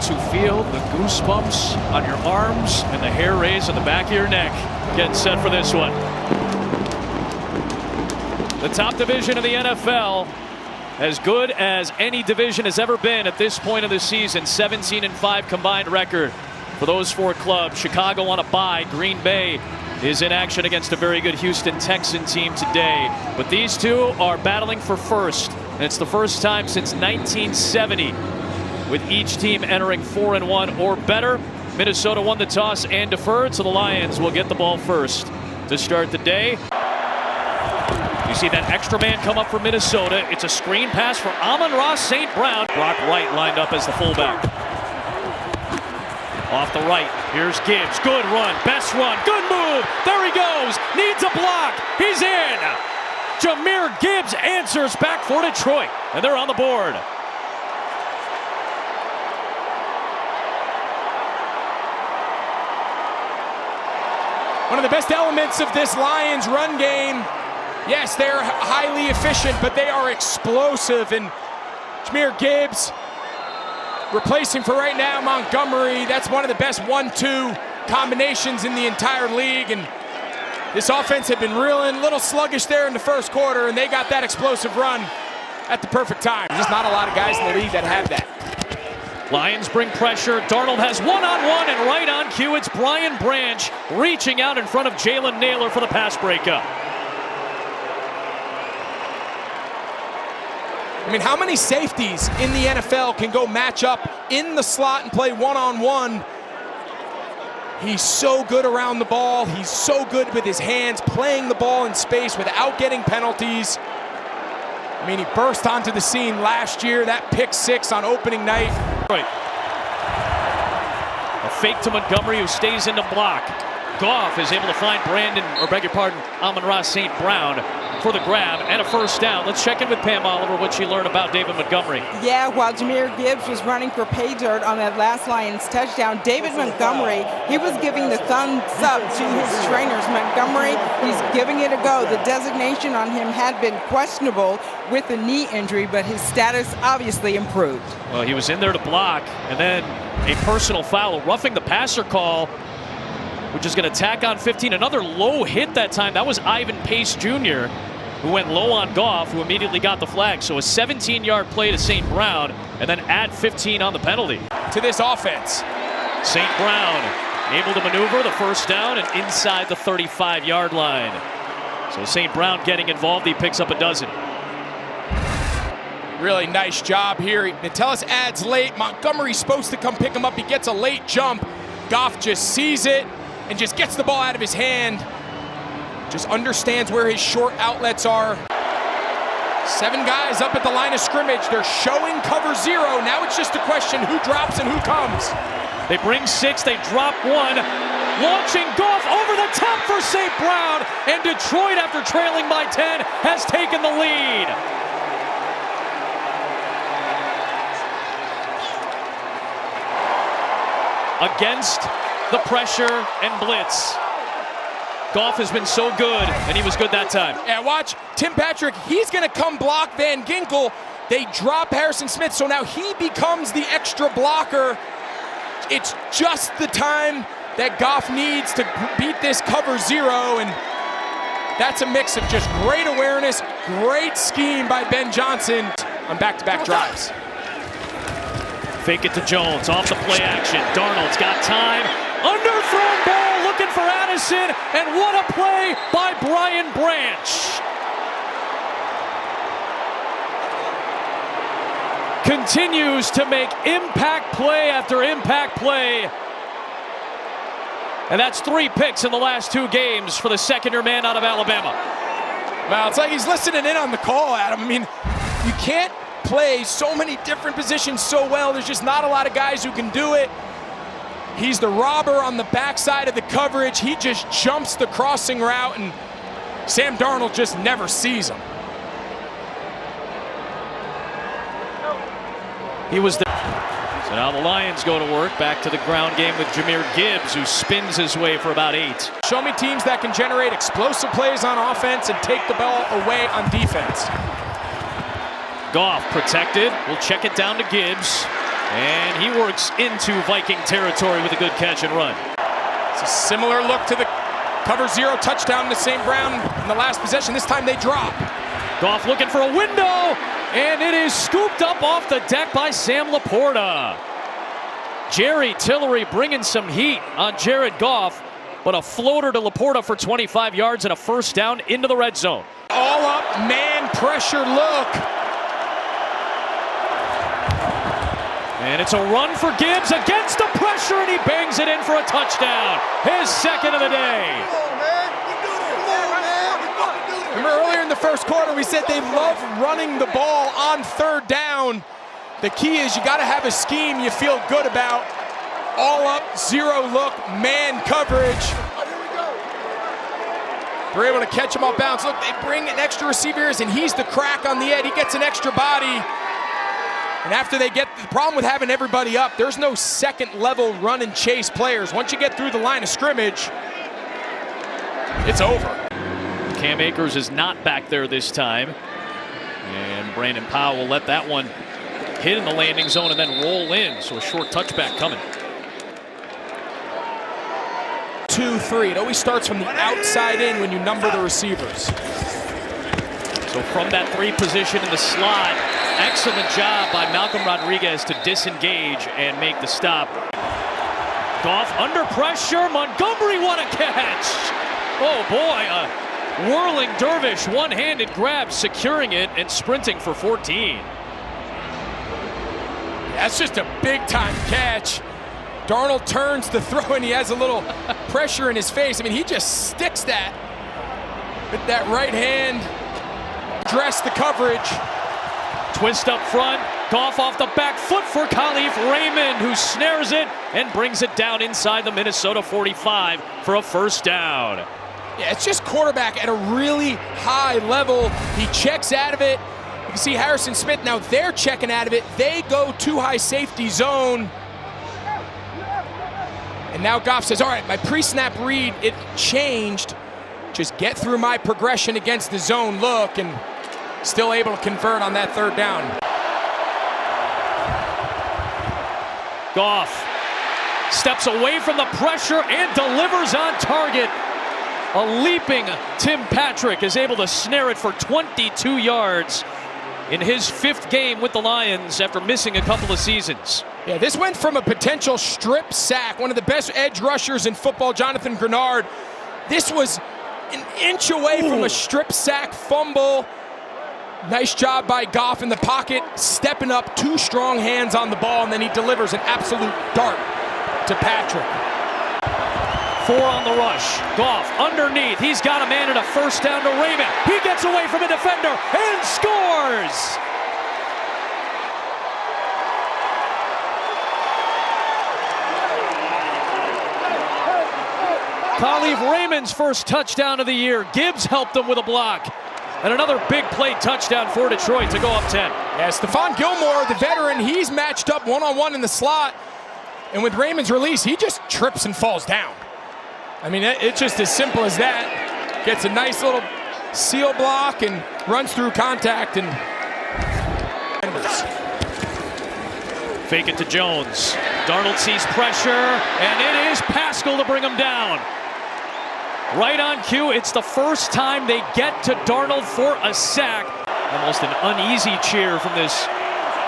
Fans who feel the goosebumps on your arms and the hair raise on the back of your neck. Getting set for this one. The top division of the NFL, as good as any division has ever been at this point of the season. 17-5 combined record for those four clubs. Chicago on a bye. Green Bay is in action against a very good Houston Texan team today. But these two are battling for first. And it's the first time since 1970 with each team entering 4-1 or better. Minnesota won the toss and deferred, so the Lions will get the ball first to start the day. You see that extra man come up for Minnesota. It's a screen pass for Amon-Ra St. Brown. Brock Wright lined up as the fullback. Off the right, here's Gibbs. Good run, best run, good move. There he goes, needs a block. He's in. Jahmyr Gibbs answers back for Detroit, and they're on the board. One of the best elements of this Lions run game. Yes, they're highly efficient, but they are explosive. And Jahmyr Gibbs replacing for right now Montgomery. That's one of the best 1-2 combinations in the entire league. And this offense had been reeling, a little sluggish there in the first quarter, and they got that explosive run at the perfect time. There's not a lot of guys in the league that have that. Lions bring pressure. Darnold has one-on-one, and right on cue, it's Brian Branch reaching out in front of Jalen Naylor for the pass breakup. I mean, how many safeties in the NFL can go match up in the slot and play one-on-one? He's so good around the ball. He's so good with his hands, playing the ball in space without getting penalties. I mean, he burst onto the scene last year, that pick six on opening night. Right. A fake to Montgomery, who stays in the block. Goff is able to find Amon-Ra St. Brown for the grab and a first down. Let's check in with Pam Oliver, what she learned about David Montgomery. Yeah, while Jahmyr Gibbs was running for pay dirt on that last Lions touchdown, David Montgomery, he was giving the thumbs up to his trainers. Montgomery, he's giving it a go. The designation on him had been questionable with the knee injury, but his status obviously improved. Well, he was in there to block, and then a personal foul, a roughing the passer call, which is going to tack on 15. Another low hit that time. That was Ivan Pace Jr., who went low on Goff, who immediately got the flag. So a 17-yard play to St. Brown, and then add 15 on the penalty. To this offense. St. Brown able to maneuver the first down and inside the 35-yard line. So St. Brown getting involved. He picks up a dozen. Really nice job here. Metellus adds late. Montgomery's supposed to come pick him up. He gets a late jump. Goff just sees it and just gets the ball out of his hand. Just understands where his short outlets are. 7 guys up at the line of scrimmage. They're showing cover 0. Now it's just a question who drops and who comes. They bring 6, they drop 1. Launching Goff over the top for St. Brown. And Detroit, after trailing by 10, has taken the lead. Against the pressure and blitz. Goff has been so good, and he was good that time. Yeah, watch Tim Patrick. He's going to come block Van Ginkel. They drop Harrison Smith, so now he becomes the extra blocker. It's just the time that Goff needs to beat this cover 0, and that's a mix of just great awareness, great scheme by Ben Johnson on back-to-back drives. Fake it to Jones, off the play action. Darnold's got time. Underthrown ball, looking for Addison, and what a play by Brian Branch. Continues to make impact play after impact play. And that's 3 picks in the last 2 games for the second-year man out of Alabama. Well, it's like he's listening in on the call, Adam. I mean, you can't play so many different positions so well. There's just not a lot of guys who can do it. He's the robber on the backside of the coverage. He just jumps the crossing route, and Sam Darnold just never sees him. He was the... So now the Lions go to work, back to the ground game with Jahmyr Gibbs, who spins his way for about 8. Show me teams that can generate explosive plays on offense and take the ball away on defense. Goff protected. We'll check it down to Gibbs. And he works into Viking territory with a good catch and run. It's a similar look to the cover 0 touchdown to St. Brown in the last possession. This time they drop. Goff looking for a window, and it is scooped up off the deck by Sam Laporta. Jerry Tillery bringing some heat on Jared Goff, but a floater to Laporta for 25 yards and a first down into the red zone. All up, man pressure look. And it's a run for Gibbs against the pressure, and he bangs it in for a touchdown. His second of the day. Remember earlier in the first quarter, we said they love running the ball on third down. The key is you got to have a scheme you feel good about. All up, 0 look, man coverage. They're able to catch him off bounds. Look, they bring in extra receivers, and he's the crack on the edge. He gets an extra body. And after they get, the problem with having everybody up, there's no second level run and chase players. Once you get through the line of scrimmage, it's over. Cam Akers is not back there this time. And Brandon Powell will let that one hit in the landing zone and then roll in. So a short touchback coming. 2-3. It always starts from the outside in when you number the receivers. So from that 3 position in the slot, excellent job by Malcolm Rodriguez to disengage and make the stop. Goff under pressure. Montgomery, what a catch! Oh boy, a whirling dervish, one-handed grab, securing it and sprinting for 14. That's just a big-time catch. Darnold turns to throw, and he has a little pressure in his face. I mean, he just sticks that with that right hand. Dress the coverage. Twist up front, Goff off the back foot for Khalif Raymond, who snares it and brings it down inside the Minnesota 45 for a first down. Yeah, it's just quarterback at a really high level. He checks out of it. You can see Harrison Smith, now they're checking out of it. They go too high safety zone. And now Goff says, all right, my pre-snap read, it changed. Just get through my progression against the zone look, and still able to convert on that third down. Goff steps away from the pressure and delivers on target. A leaping Tim Patrick is able to snare it for 22 yards in his 5th game with the Lions after missing a couple of seasons. Yeah, this went from a potential strip sack, one of the best edge rushers in football, Jonathan Grenard. This was an inch away from a strip sack fumble. Nice job by Goff in the pocket, stepping up, 2 strong hands on the ball, and then he delivers an absolute dart to Patrick. 4 on the rush. Goff underneath. He's got a man and a first down to Raymond. He gets away from a defender and scores! Khalif Raymond's first touchdown of the year. Gibbs helped him with a block. And another big play touchdown for Detroit to go up 10. Yeah, Stephon Gilmore, the veteran, he's matched up one-on-one in the slot. And with Raymond's release, he just trips and falls down. I mean, it's just as simple as that. Gets a nice little seal block and runs through contact. And fake it to Jones. Darnold sees pressure, and it is Pascal to bring him down. Right on cue, it's the first time they get to Darnold for a sack. Almost an uneasy cheer from this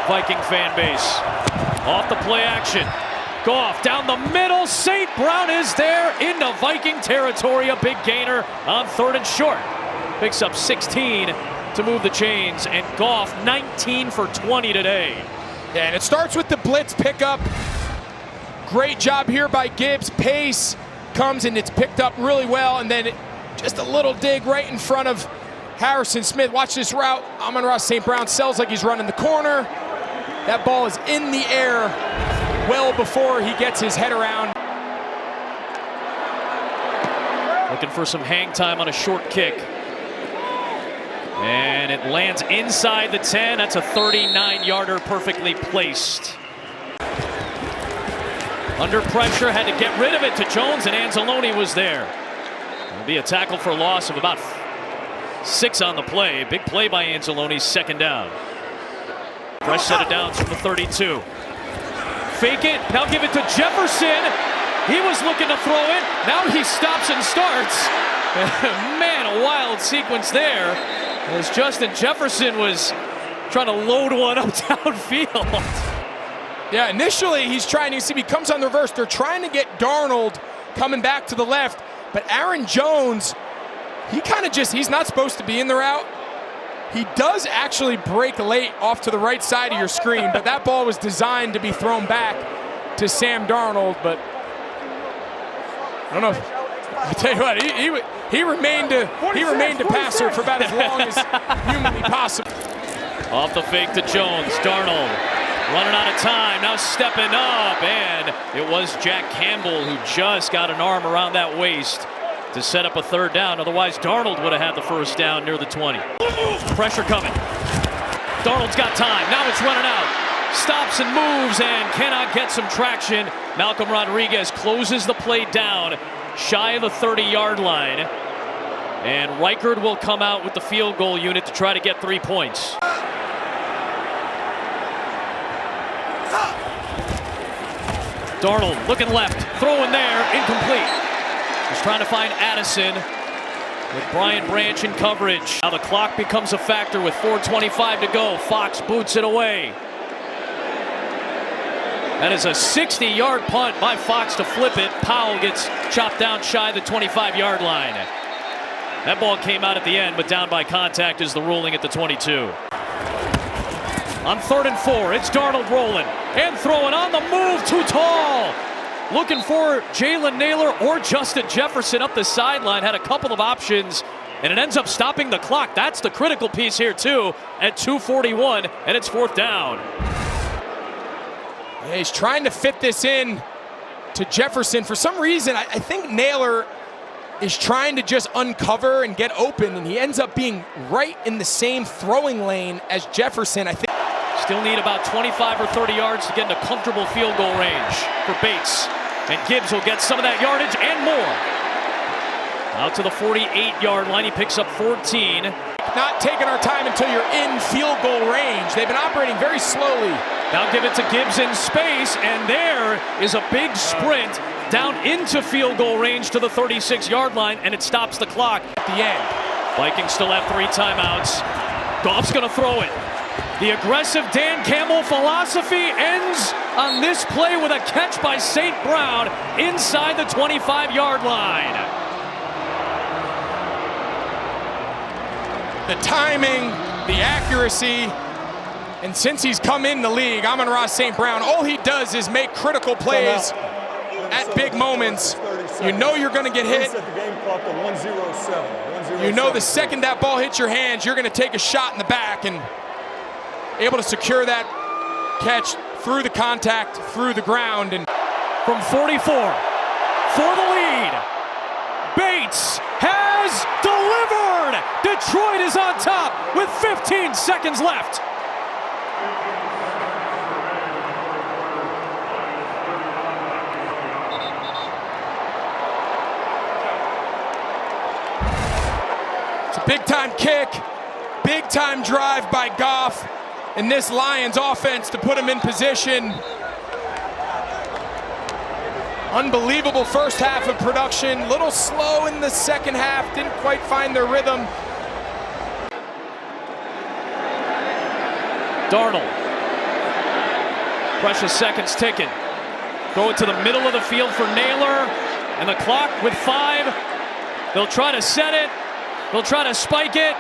Viking fan base. Off the play action. Goff down the middle. St. Brown is there into Viking territory. A big gainer on 3rd and short. Picks up 16 to move the chains, and Goff 19 for 20 today. Yeah, and it starts with the blitz pickup. Great job here by Gibbs. Pace comes and it's picked up really well, and then just a little dig right in front of Harrison Smith. Watch this route. Amon-Ra St. Brown sells like he's running the corner. That ball is in the air well before he gets his head around. Looking for some hang time on a short kick. And it lands inside the 10. That's a 39-yarder perfectly placed. Under pressure, had to get rid of it to Jones, and Anzalone was there. It'll be a tackle for loss of about 6 on the play. Big play by Anzalone, 2nd down. Fresh set of downs from the 32. fake it. Now give it to Jefferson. He was looking to throw it. Now he stops and starts. Man, a wild sequence there as Justin Jefferson was trying to load one up downfield. Yeah, initially he's trying to see if he comes on the reverse. They're trying to get Darnold coming back to the left, but Aaron Jones, he's not supposed to be in the route. He does actually break late off to the right side of your screen, but that ball was designed to be thrown back to Sam Darnold. But I don't know. I tell you what, he remained a passer for about as long as humanly possible. Off the fake to Jones, Darnold running out of time, now stepping up, and it was Jack Campbell who just got an arm around that waist to set up a third down. Otherwise, Darnold would have had the first down near the 20. Pressure coming. Darnold's got time. Now it's running out. Stops and moves and cannot get some traction. Malcolm Rodriguez closes the play down shy of the 30-yard line. And Reichard will come out with the field goal unit to try to get 3 points. Darnold looking left, throwing there, incomplete. He's trying to find Addison with Brian Branch in coverage. Now the clock becomes a factor with 4:25 to go. Fox boots it away. That is a 60-yard punt by Fox to flip it. Powell gets chopped down shy of the 25-yard line. That ball came out at the end, but down by contact is the ruling at the 22. On 3rd and 4, it's Darnold rolling and throwing on the move, too tall. Looking for Jalen Naylor or Justin Jefferson up the sideline. Had a couple of options, and it ends up stopping the clock. That's the critical piece here, too, at 2:41, and it's 4th down. Yeah, he's trying to fit this in to Jefferson. For some reason, I think Naylor is trying to just uncover and get open, and he ends up being right in the same throwing lane as Jefferson. I think still need about 25 or 30 yards to get in a comfortable field goal range for Bates. And Gibbs will get some of that yardage and more. Out to the 48-yard line, he picks up 14. Not taking our time until you're in field goal range. They've been operating very slowly. Now give it to Gibbs in space, and there is a big sprint down into field goal range to the 36-yard line, and it stops the clock at the end. Vikings still have 3 timeouts. Goff's gonna throw it. The aggressive Dan Campbell philosophy ends on this play with a catch by St. Brown inside the 25-yard line. The timing, the accuracy, and since he's come in the league, Amon-Ra St. Brown, all he does is make critical plays at big moments. You know you're going to get hit. You know the second that ball hits your hands, you're going to take a shot in the back, and able to secure that catch through the contact, through the ground. And from 44 for the lead, Bates has delivered. Detroit is on top with 15 seconds left. It's a big-time kick, big-time drive by Goff in this Lions offense to put him in position. Unbelievable first half of production, little slow in the second half, didn't quite find their rhythm. Darnold, precious seconds ticking. Throw it to the middle of the field for Naylor, and the clock with 5. They'll try to set it, they'll try to spike it.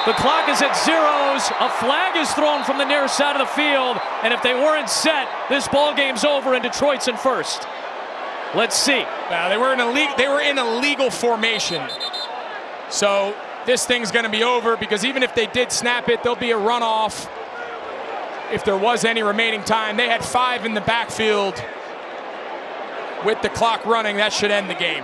The clock is at zeros. A flag is thrown from the near side of the field, and if they weren't set, this ball game's over and Detroit's in first. Let's see. Now, they were in a legal formation. So this thing's going to be over, because even if they did snap it, there'll be a runoff if there was any remaining time. They had 5 in the backfield with the clock running. That should end the game.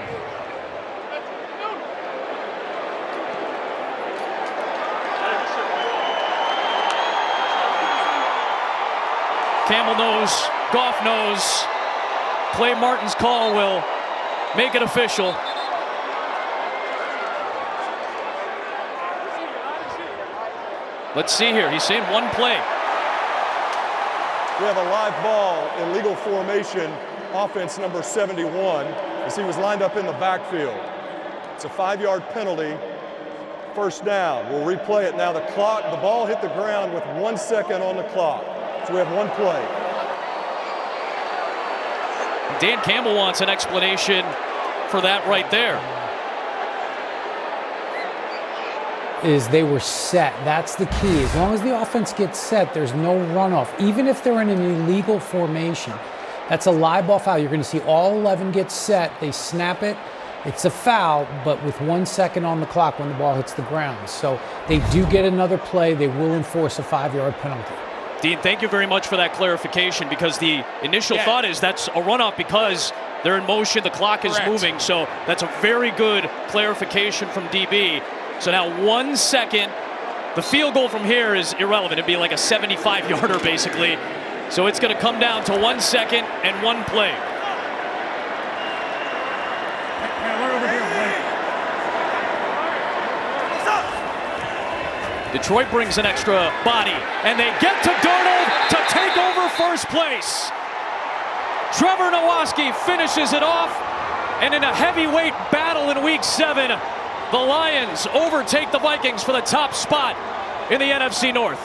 Campbell knows, Goff knows. Clay Martin's call will make it official. Let's see here. He's saying one play. We have a live ball in legal formation, offense number 71, as he was lined up in the backfield. It's a 5-yard penalty, first down. We'll replay it now. The ball hit the ground with 1 second on the clock. So we have one play. Dan Campbell wants an explanation for that right there. Is they were set. That's the key. As long as the offense gets set, there's no runoff. Even if they're in an illegal formation, that's a live ball foul. You're going to see all 11 get set. They snap it. It's a foul, but with 1 second on the clock when the ball hits the ground. So they do get another play. They will enforce a 5-yard penalty. Dean, thank you very much for that clarification, because the initial thought is that's a runoff because they're in motion, the clock is moving. So that's a very good clarification from DB. So now 1 second. The field goal from here is irrelevant. It'd be like a 75-yarder basically. So it's going to come down to 1 second and one play. Detroit brings an extra body, and they get to Darnold to take over first place. Trevor Nowaski finishes it off, and in a heavyweight battle in Week 7, the Lions overtake the Vikings for the top spot in the NFC North.